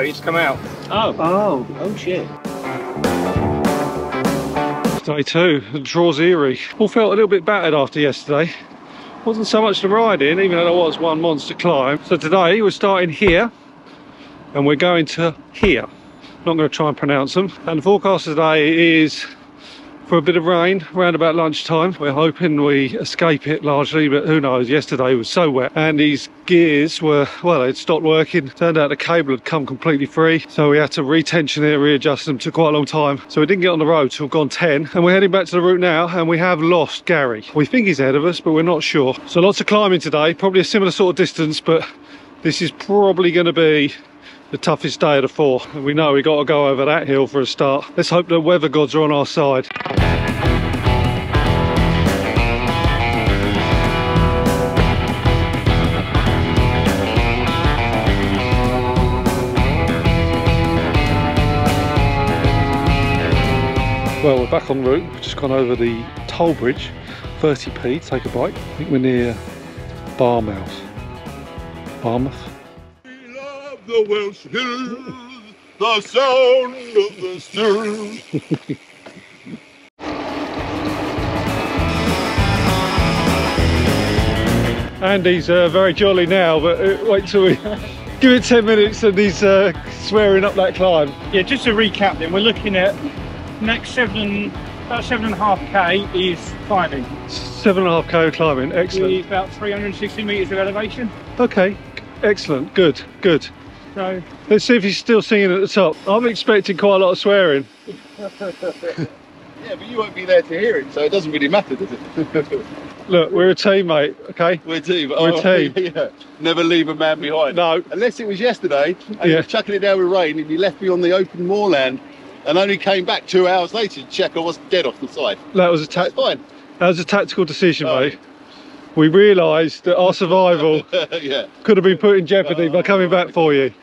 No, he's come out. Oh shit. Day 2, the Traws Eryri. All felt a little bit battered after yesterday. Wasn't so much the riding, even though there was one monster climb. So today we're starting here and we're going to here. Not going to try and pronounce them. And the forecast today is for a bit of rain around about lunchtime. We're hoping we escape it largely, but who knows. Yesterday was so wet and these gears were, well, they'd stopped working. Turned out the cable had come completely free, so we had to retension it, readjust them. Took quite a long time, so we didn't get on the road till gone 10, and we're heading back to the route now, and we have lost Gary. We think he's ahead of us, but we're not sure. So lots of climbing today, probably a similar sort of distance, but this is probably going to be the toughest day of the 4, and we know we got to go over that hill for a start. Let's hope the weather gods are on our side. Well, we're back en route. We've just gone over the toll bridge, 30p, take a bike. I think we're near Barmouth. We love the Welsh hills, the sound of the still. Andy's very jolly now, but wait till we give it 10 minutes and he's swearing up that climb. Yeah, just to recap then, we're looking at next about 7.5k is climbing. 7.5k climbing, excellent. With about 360 metres of elevation. Okay, excellent, good, good. So let's see if he's still singing at the top. I'm expecting quite a lot of swearing. Yeah, but you won't be there to hear it, so it doesn't really matter, does it? Look, we're a team, mate, okay? We're a team. We're a team. Yeah. Never leave a man behind. No. Unless it was yesterday, and you were chucking it down with rain, and you left me on the open moorland, and only came back 2 hours later to check I wasn't dead off the side. That was a fine. That was a tactical decision, mate. We realised that our survival could have been put in jeopardy by coming back for you.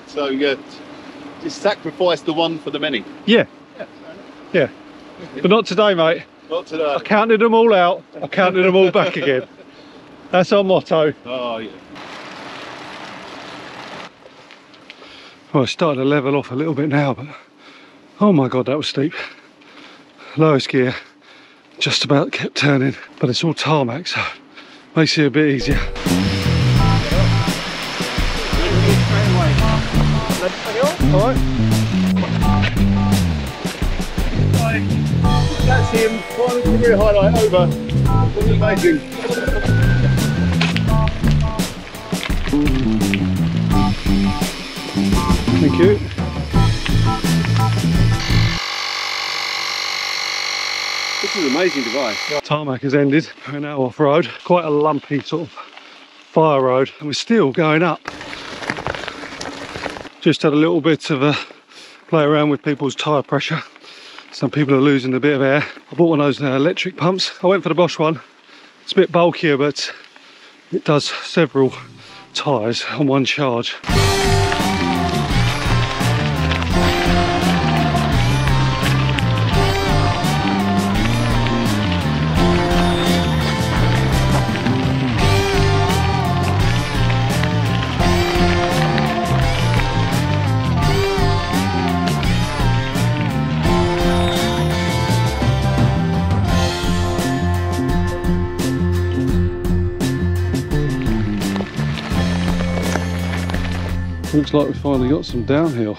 So just sacrifice the one for the many. Yeah. Yeah. But not today, mate. Not today. I counted them all out. I counted them all back again. That's our motto. Oh, yeah. Well, it's starting to level off a little bit now, but oh my God, that was steep. Lowest gear just about kept turning, but it's all tarmac, so makes it a bit easier. All right. That's him. One career highlight over. That's amazing. Thank you. This is an amazing device. Tarmac has ended. We're now off road. Quite a lumpy sort of fire road, and we're still going up. Just had a little bit of a play around with people's tyre pressure. Some people are losing a bit of air. I bought one of those electric pumps. I went for the Bosch one. It's a bit bulkier, but it does several tyres on one charge. Looks like we finally got some downhill.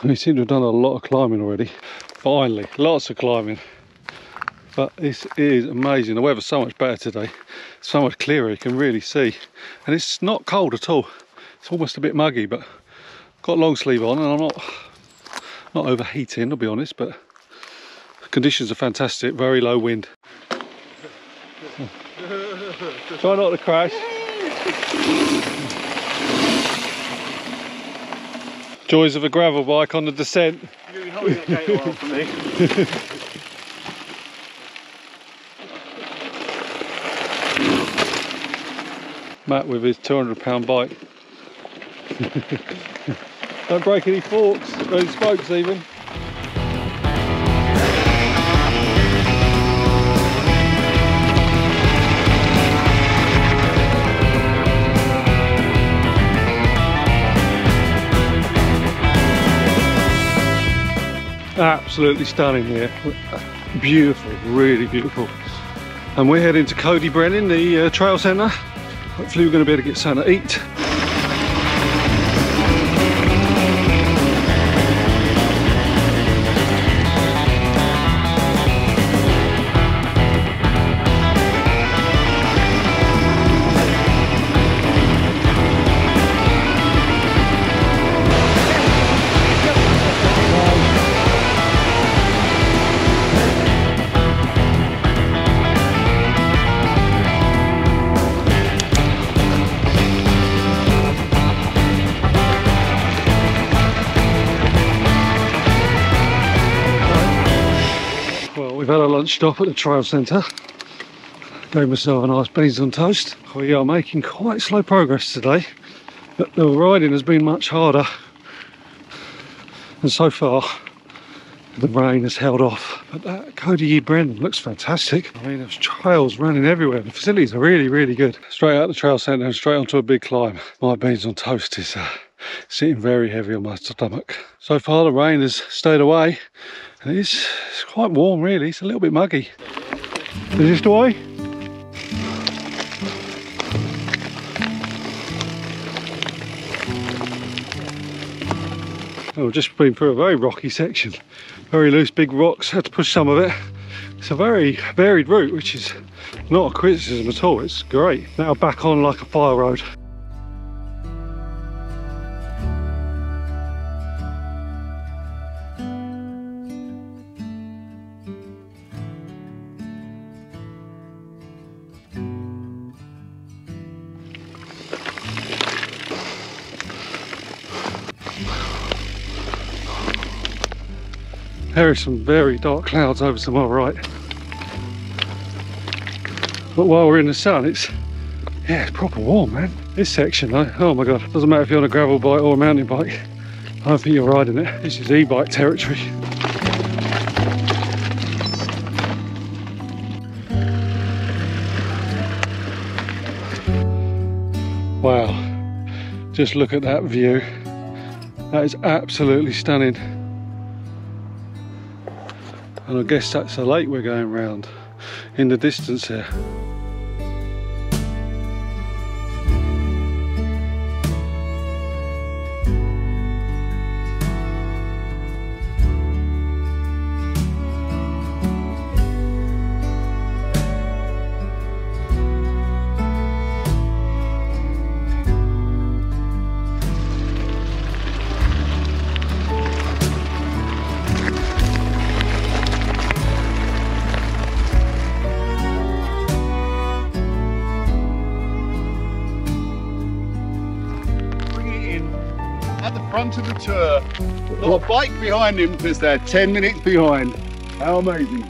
We seem to have done a lot of climbing already. Finally, lots of climbing. But this is amazing. The weather's so much better today. It's so much clearer, you can really see. And it's not cold at all. It's almost a bit muggy, but got a long sleeve on and I'm not overheating, I'll be honest, but conditions are fantastic, very low wind. Try not to crash. Joys of a gravel bike on the descent. You're holding a gate while for me. Matt with his £200 bike. Don't break any forks, or any spokes even. absolutely stunning here. Beautiful, really beautiful. And we're heading to Cody Brennan, the trail centre. Hopefully we're going to be able to get something to eat. We've had a lunch stop at the trail centre. Gave myself a nice beans on toast. We are making quite slow progress today, but the riding has been much harder. And so far, the rain has held off. But that Cody Brennan looks fantastic. I mean, there's trails running everywhere. The facilities are really, really good. Straight out the trail centre and straight onto a big climb. My beans on toast is sitting very heavy on my stomach. So far, the rain has stayed away. And it's quite warm, really. It's a little bit muggy. Is this the way? Oh, we've just been through a very rocky section. Very loose, big rocks. Had to push some of it. It's a very varied route, which is not a criticism at all. It's great. Now back on like a fire road. There are some very dark clouds over to my right. But while we're in the sun, it's proper warm, man. This section though, oh my God, doesn't matter if you're on a gravel bike or a mountain bike, I don't think you're riding it. This is e-bike territory. Wow, just look at that view. That is absolutely stunning. And I guess that's a lake we're going round in the distance here. Front of the tour, got a bike behind him because they're 10 minutes behind. How amazing.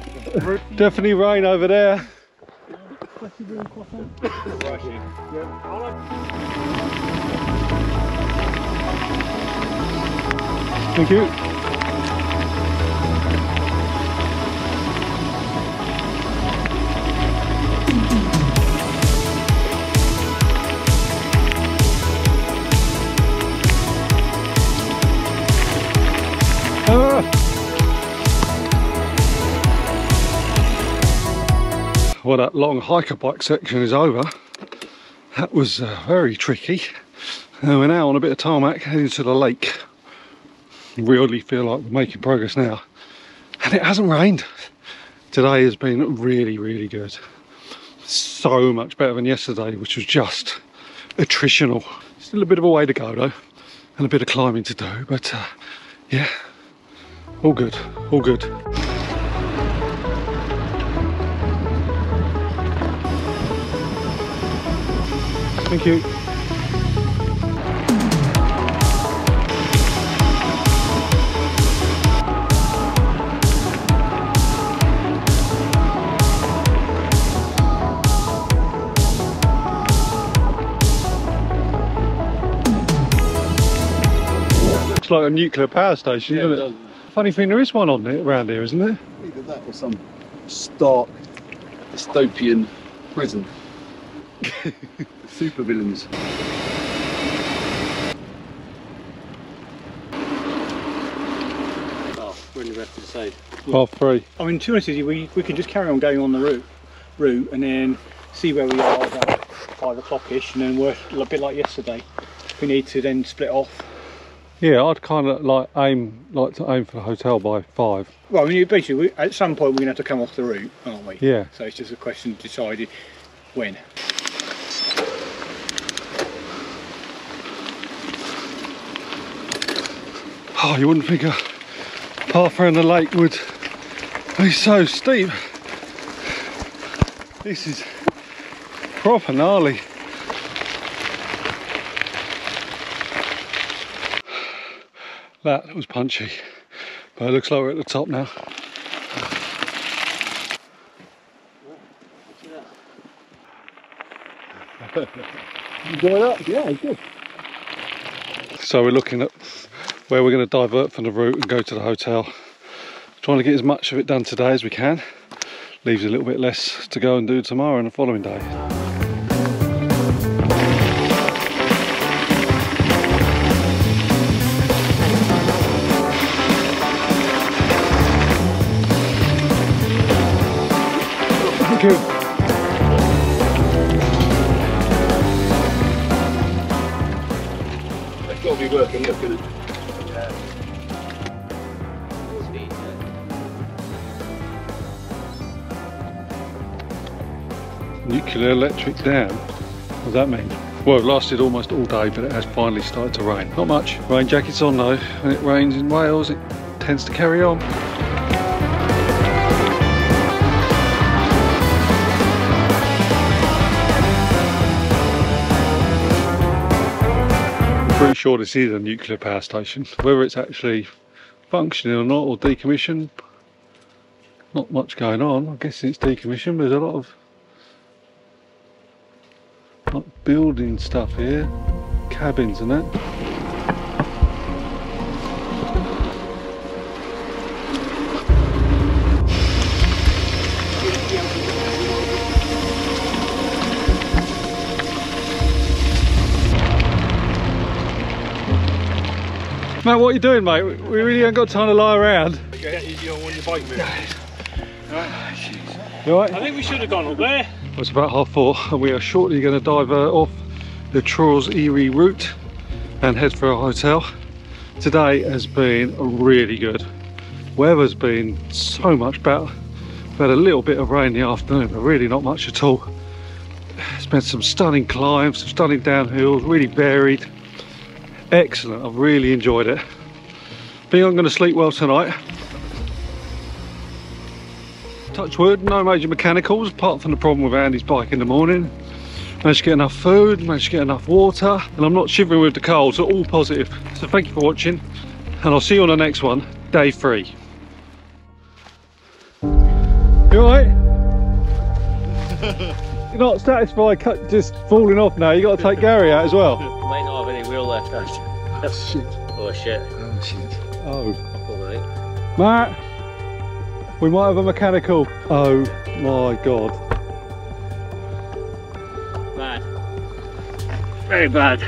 Definitely rain over there. Thank you. Well, that long hiker bike section is over. That was very tricky. And we're now on a bit of tarmac heading to the lake. Really feel like we're making progress now. And it hasn't rained. Today has been really, really good. So much better than yesterday, which was just attritional. Still a bit of a way to go though, and a bit of climbing to do, but yeah, all good, all good. Thank you. Looks like a nuclear power station, doesn't it? Funny thing, there is one on it around here, isn't there? Either that or some stark dystopian prison. Super villains. Oh, brilliant. we have to decide? 3:30. I mean, to be honest with you, we can just carry on going on the route and then see where we are about 5 o'clock-ish, and then work a bit like yesterday. We need to then split off. Yeah, I'd kind of like to aim for the hotel by 5. Well, I mean, basically, at some point we're going to have to come off the route, aren't we? Yeah. So it's just a question of deciding when. Oh, you wouldn't think a path around the lake would be so steep. This is proper gnarly. That was punchy, but it looks like we're at the top now. You going up? Yeah, good. So we're looking at where we're going to divert from the route and go to the hotel. Trying to get as much of it done today as we can. Leaves a little bit less to go and do tomorrow and the following day. Thank you. It's got to be working, look at it. Nuclear electric dam. What does that mean? Well, it lasted almost all day, but it has finally started to rain. Not much. Rain jackets on though. When it rains in Wales, it tends to carry on. I'm pretty sure this is a nuclear power station. Whether it's actually functioning or not, or decommissioned, not much going on. I guess it's decommissioned, but there's a lot of building stuff here, cabins and that. Matt, what are you doing, mate? We really ain't got time to lie around. You don't want your bike moving. You alright? I think we should have gone up there. It's about 4:30 and we are shortly going to divert off the Traws Eryri route and head for our hotel. Today has been really good. Weather's been so much better. We've had a little bit of rain in the afternoon, but really not much at all. It's been some stunning climbs, some stunning downhills, really varied. Excellent, I've really enjoyed it. I think I'm going to sleep well tonight. Touch wood, no major mechanicals apart from the problem with Andy's bike in the morning. Managed to get enough food, managed to get enough water, and I'm not shivering with the cold, so all positive. So thank you for watching, and I'll see you on the next one, day 3. You alright? You're not satisfied just falling off now, you got to take Gary out as well. Might not have any wheel left, actually. Oh shit. Oh shit. Oh shit. Oh. Alright. Matt! We might have a mechanical. Oh my god. Bad. Very bad.